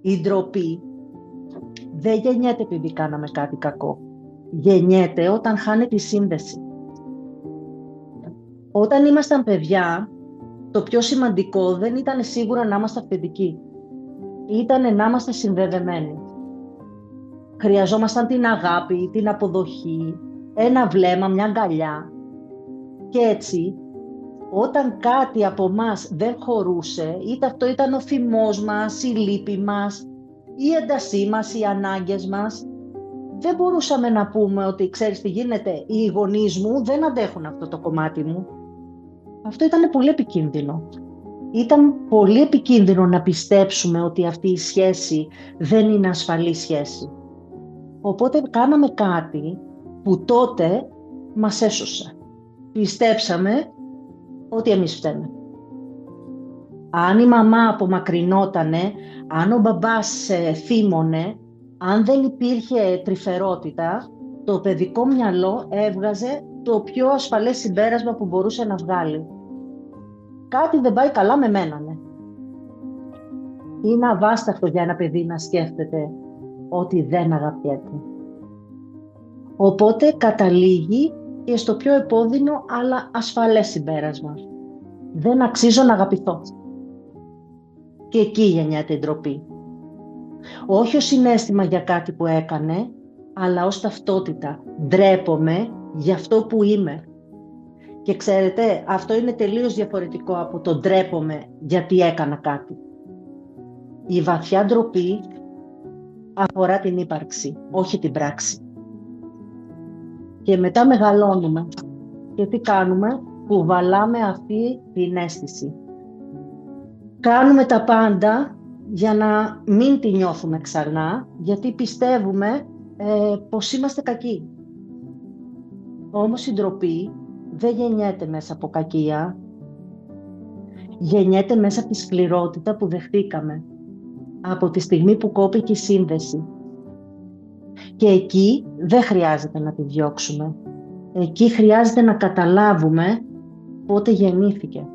Η ντροπή δεν γεννιέται επειδή κάναμε κάτι κακό. Γεννιέται όταν χάνεται η σύνδεση. Όταν ήμασταν παιδιά, το πιο σημαντικό δεν ήταν σίγουρα να είμαστε αυθεντικοί. Ήταν να είμαστε συνδεδεμένοι. Χρειαζόμασταν την αγάπη, την αποδοχή, ένα βλέμμα, μια αγκαλιά. Και έτσι, όταν κάτι από μας δεν χωρούσε, είτε αυτό ήταν ο θυμός μας, η λύπη μας, η έντασή μας, οι ανάγκες μας, δεν μπορούσαμε να πούμε ότι ξέρεις τι γίνεται, οι γονείς μου δεν αντέχουν αυτό το κομμάτι μου. Αυτό ήταν πολύ επικίνδυνο. Ήταν πολύ επικίνδυνο να πιστέψουμε ότι αυτή η σχέση δεν είναι ασφαλή σχέση. Οπότε κάναμε κάτι που τότε μας έσωσε. Πιστέψαμε ότι εμείς φταίμε. Αν η μαμά απομακρυνότανε, αν ο μπαμπάς θύμωνε, αν δεν υπήρχε τρυφερότητα, το παιδικό μυαλό έβγαζε το πιο ασφαλές συμπέρασμα που μπορούσε να βγάλει. Κάτι δεν πάει καλά με μένα, ναι. Είναι αβάσταχτο για ένα παιδί να σκέφτεται ότι δεν αγαπιέται. Οπότε καταλήγει και στο πιο επώδυνο αλλά ασφαλές συμπέρασμα. Δεν αξίζω να αγαπηθώ. Και εκεί γεννιέται η ντροπή. Όχι ως συναίσθημα για κάτι που έκανε, αλλά ως ταυτότητα. Ντρέπομαι για αυτό που είμαι. Και ξέρετε, αυτό είναι τελείως διαφορετικό από το ντρέπομαι γιατί έκανα κάτι. Η βαθιά ντροπή αφορά την ύπαρξη, όχι την πράξη. Και μετά μεγαλώνουμε. Και τι κάνουμε? Κουβαλάμε αυτή την αίσθηση. Κάνουμε τα πάντα για να μην τη νιώθουμε ξανά, γιατί πιστεύουμε πως είμαστε κακοί. Όμως η ντροπή δεν γεννιέται μέσα από κακία. Γεννιέται μέσα από τη σκληρότητα που δεχτήκαμε. Από τη στιγμή που κόπηκε η σύνδεση. Και εκεί δεν χρειάζεται να τη διώξουμε. Εκεί χρειάζεται να καταλάβουμε πότε γεννήθηκε.